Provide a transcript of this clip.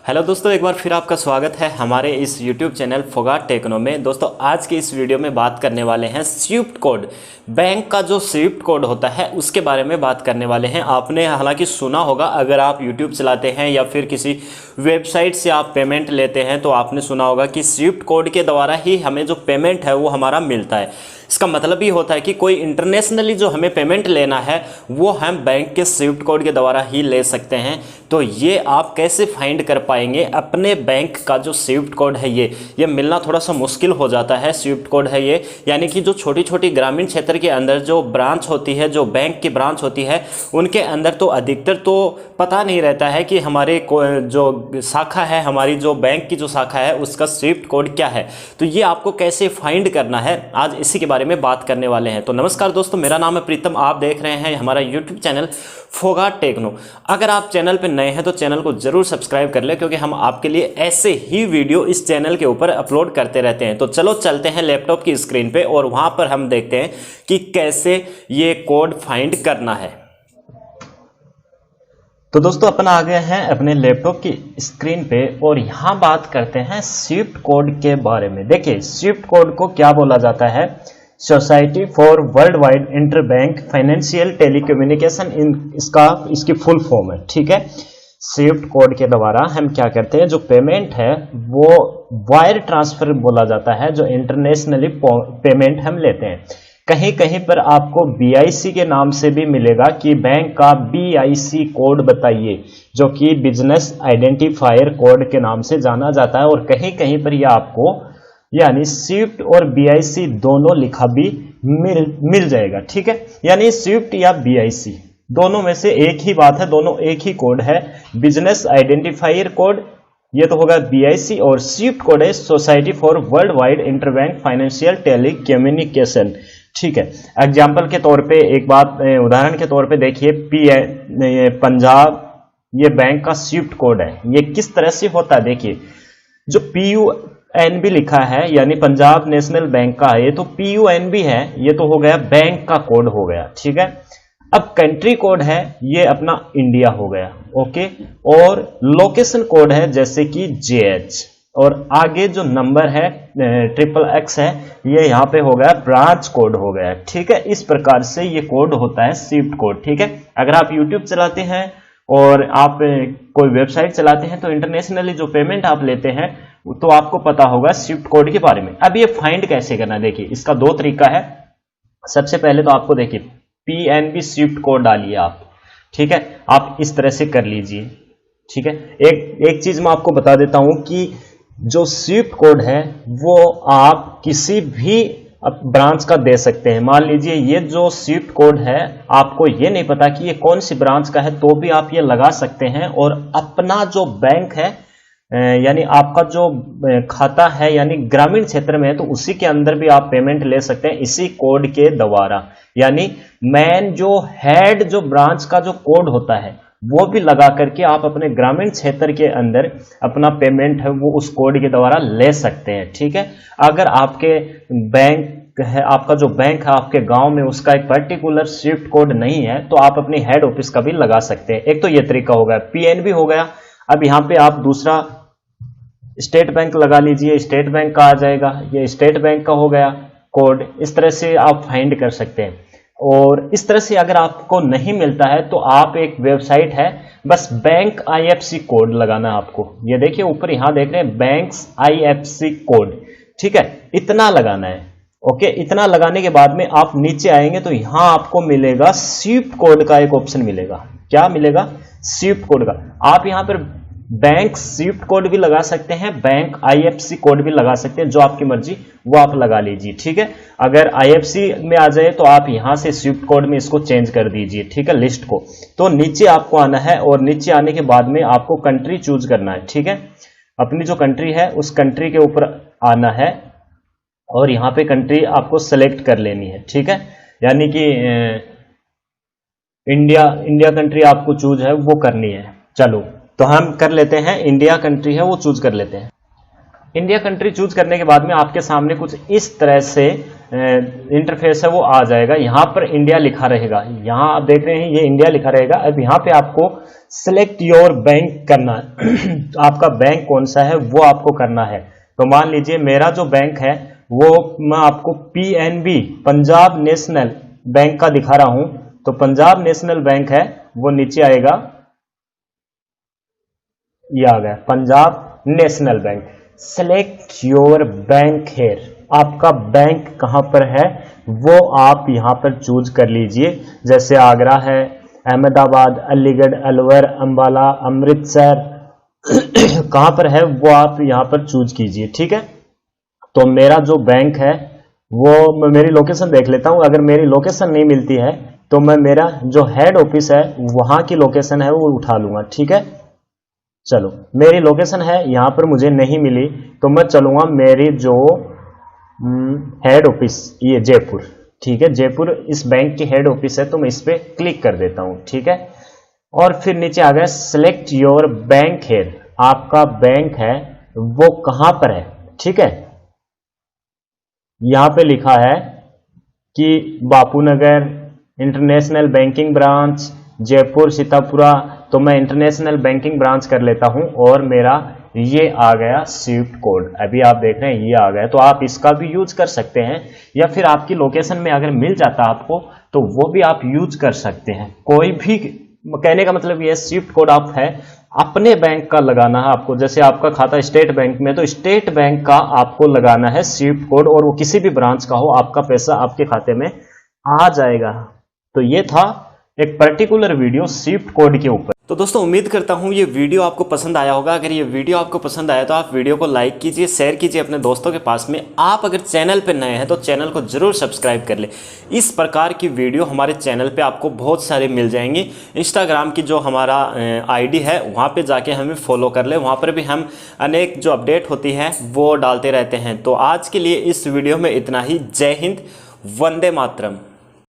Hello दोस्तों, एक बार फिर आपका स्वागत है हमारे इस YouTube चैनल फोगाट टेक्नो में। दोस्तों आज की इस वीडियो में बात करने वाले हैं स्विफ्ट कोड। बैंक का जो स्विफ्ट कोड होता है उसके बारे में बात करने वाले हैं। आपने हालांकि सुना होगा, अगर आप YouTube चलाते हैं या फिर किसी वेबसाइट से आप पेमेंट लेते हैं तो आपने सुना होगा कि स्विफ्ट कोड के द्वारा ही हमें जो पेमेंट है वो हमारा मिलता है। इसका मतलब ये होता है कि कोई इंटरनेशनली जो हमें पेमेंट लेना है वो हम बैंक के स्विफ्ट कोड के द्वारा ही ले सकते हैं। तो ये आप कैसे फाइंड कर पाएंगे अपने बैंक का जो स्विफ्ट कोड है ये मिलना थोड़ा सा मुश्किल हो जाता है। स्विफ्ट कोड है ये, यानी कि जो छोटी छोटी ग्रामीण क्षेत्र के अंदर जो ब्रांच होती है, जो बैंक की ब्रांच होती है, उनके अंदर तो अधिकतर तो पता नहीं रहता है कि हमारे जो शाखा है, हमारी जो बैंक की जो शाखा है उसका स्विफ्ट कोड क्या है। तो ये आपको कैसे फाइंड करना है, आज इसी के बारे में बात करने वाले हैं। तो नमस्कार दोस्तों, मेरा नाम है प्रीतम, आप देख रहे हैं हमारा यूट्यूब चैनल फोगाट टेक्नो। अगर आप चैनल पर नए हैं तो चैनल को जरूर सब्सक्राइब कर लें, क्योंकि हम आपके लिए ऐसे ही वीडियो इस चैनल के ऊपर अपलोड करते रहते हैं। तो चलो चलते हैं लैपटॉप की स्क्रीन पे और वहां पर हम देखते हैं कि कैसे ये कोड फाइंड करना है। तो दोस्तों अपन आ गए हैं अपने लैपटॉप की स्क्रीन पे और यहाँ बात करते हैं स्विफ्ट कोड के बारे में। देखिए स्विफ्ट कोड को क्या बोला जाता है, society for world wide interbank financial telecommunication, इसकी फुल फॉर्म है। ठीक है, स्विफ्ट कोड के द्वारा हम क्या करते हैं, जो पेमेंट है वो वायर ट्रांसफर बोला जाता है, जो इंटरनेशनली पेमेंट हम लेते हैं। कहीं कहीं पर आपको BIC के नाम से भी मिलेगा कि बैंक का BIC कोड बताइए, जो कि बिजनेस आइडेंटिफायर कोड के नाम से जाना जाता है। और कहीं कहीं पर यह आपको यानी स्विफ्ट और BIC दोनों लिखा भी मिल जाएगा। ठीक है, यानी स्विफ्ट या BIC दोनों में से एक ही बात है, दोनों एक ही कोड है। बिजनेस आइडेंटिफायर कोड ये तो होगा BIC और स्विफ्ट कोड है society for world wide interbank financial telecommunication. ठीक है, एग्जाम्पल के तौर पे एक बात, उदाहरण के तौर पे देखिए, पंजाब ये बैंक का स्विफ्ट कोड है। ये किस तरह से होता है, देखिए जो PUNB लिखा है यानी पंजाब नेशनल बैंक का है, ये तो PUNB है, ये तो हो गया बैंक का कोड हो गया। ठीक है, अब कंट्री कोड है ये अपना इंडिया हो गया। ओके, और लोकेशन कोड है जैसे कि JH, और आगे जो नंबर है XXX है ये यहाँ पे हो गया ब्रांच कोड हो गया। ठीक है, इस प्रकार से ये कोड होता है स्विफ्ट कोड। ठीक है, अगर आप YouTube चलाते हैं और आप कोई वेबसाइट चलाते हैं तो इंटरनेशनली जो पेमेंट आप लेते हैं तो आपको पता होगा स्विफ्ट कोड के बारे में। अब ये फाइंड कैसे करना, देखिए इसका दो तरीका है। सबसे पहले तो आपको देखिए PNB स्विफ्ट कोड डालिए आप। ठीक है, आप इस तरह से कर लीजिए। ठीक है, एक चीज मैं आपको बता देता हूं कि जो स्विफ्ट कोड है वो आप किसी भी ब्रांच का दे सकते हैं। मान लीजिए ये जो स्विफ्ट कोड है आपको ये नहीं पता कि ये कौन सी ब्रांच का है, तो भी आप ये लगा सकते हैं और अपना जो बैंक है यानी आपका जो खाता है यानी ग्रामीण क्षेत्र में है तो उसी के अंदर भी आप पेमेंट ले सकते हैं इसी कोड के द्वारा। यानी मेन जो हेड जो ब्रांच का जो कोड होता है वो भी लगा करके आप अपने ग्रामीण क्षेत्र के अंदर अपना पेमेंट है वो उस कोड के द्वारा ले सकते हैं। ठीक है, अगर आपके बैंक है, आपका जो बैंक है आपके गांव में, उसका एक पर्टिकुलर स्विफ्ट कोड नहीं है तो आप अपनी हेड ऑफिस का भी लगा सकते हैं। एक तो ये तरीका हो गया, PNB हो गया। अब यहाँ पे आप दूसरा स्टेट बैंक लगा लीजिए, स्टेट बैंक का आ जाएगा, ये स्टेट बैंक का हो गया कोड। इस तरह से आप फाइंड कर सकते हैं। और इस तरह से अगर आपको नहीं मिलता है तो आप एक वेबसाइट है, बस बैंक IFC कोड लगाना है आपको। ये देखिए ऊपर यहां देख रहे हैं बैंक्स IFC कोड। ठीक है, इतना लगाना है। ओके, इतना लगाने के बाद में आप नीचे आएंगे तो यहां आपको मिलेगा स्विफ्ट कोड का एक ऑप्शन मिलेगा। क्या मिलेगा, स्विफ्ट कोड का। आप यहां पर बैंक स्विफ्ट कोड भी लगा सकते हैं, बैंक IFC कोड भी लगा सकते हैं, जो आपकी मर्जी वो आप लगा लीजिए। ठीक है, अगर IFC में आ जाए तो आप यहां से स्विफ्ट कोड में इसको चेंज कर दीजिए। ठीक है, लिस्ट को। तो नीचे आपको आना है और नीचे आने के बाद में आपको कंट्री चूज करना है। ठीक है, अपनी जो कंट्री है उस कंट्री के ऊपर आना है और यहां पे कंट्री आपको सेलेक्ट कर लेनी है। ठीक है, यानी कि इंडिया कंट्री आपको चूज है वो करनी है। चलो तो हम कर लेते हैं, इंडिया कंट्री है वो चूज कर लेते हैं। इंडिया कंट्री चूज करने के बाद में आपके सामने कुछ इस तरह से इंटरफेस है वो आ जाएगा। यहाँ पर इंडिया लिखा रहेगा, यहाँ आप देख रहे हैं ये इंडिया लिखा रहेगा। अब यहाँ पे आपको सिलेक्ट योर बैंक करना है तो आपका बैंक कौन सा है वो आपको करना है। तो मान लीजिए मेरा जो बैंक है वो मैं आपको PNB पंजाब नेशनल बैंक का दिखा रहा हूं। तो पंजाब नेशनल बैंक है वो नीचे आएगा, ये आ गया Punjab national bank. Select your bank here, आपका बैंक कहां पर है वो आप यहां पर चूज कर लीजिए। जैसे आगरा है, अहमदाबाद, अलीगढ़, अलवर, अंबाला, अमृतसर कहां पर है वो आप यहां पर चूज कीजिए। ठीक है, तो मेरा जो बैंक है वो मेरी लोकेशन देख लेता हूं। अगर मेरी लोकेशन नहीं मिलती है तो मैं मेरा जो हेड ऑफिस है वहां की लोकेशन है वो उठा लूंगा। ठीक है, चलो मेरी लोकेशन है यहां पर मुझे नहीं मिली तो मैं चलूंगा मेरी जो हेड ऑफिस, ये जयपुर। ठीक है, जयपुर इस बैंक की हेड ऑफिस है तो मैं इस पे क्लिक कर देता हूं। ठीक है, और फिर नीचे आ गया सेलेक्ट योर बैंक हेड, आपका बैंक है वो कहां पर है। ठीक है, यहां पे लिखा है कि Bapu Nagar international banking branch Jaipur Sitapura. तो मैं इंटरनेशनल बैंकिंग ब्रांच कर लेता हूं और मेरा ये आ गया स्विफ्ट कोड। अभी आप देख रहे हैं ये आ गया, तो आप इसका भी यूज कर सकते हैं या फिर आपकी लोकेशन में अगर मिल जाता आपको तो वो भी आप यूज कर सकते हैं। कोई भी, कहने का मतलब ये स्विफ्ट कोड आप है अपने बैंक का लगाना है आपको। जैसे आपका खाता स्टेट बैंक में तो स्टेट बैंक का आपको लगाना है स्विफ्ट कोड, और वो किसी भी ब्रांच का हो आपका पैसा आपके खाते में आ जाएगा। तो ये था एक पर्टिकुलर वीडियो स्विफ्ट कोड के ऊपर। तो दोस्तों उम्मीद करता हूँ ये वीडियो आपको पसंद आया होगा। अगर ये वीडियो आपको पसंद आया तो आप वीडियो को लाइक कीजिए, शेयर कीजिए अपने दोस्तों के पास में। आप अगर चैनल पर नए हैं तो चैनल को जरूर सब्सक्राइब कर ले। इस प्रकार की वीडियो हमारे चैनल पे आपको बहुत सारे मिल जाएंगी। इंस्टाग्राम की जो हमारा ID है वहाँ पे जाके हमें फॉलो कर ले, वहाँ पर भी हम अनेक जो अपडेट होती है वो डालते रहते हैं। तो आज के लिए इस वीडियो में इतना ही। जय हिंद, वंदे मातरम।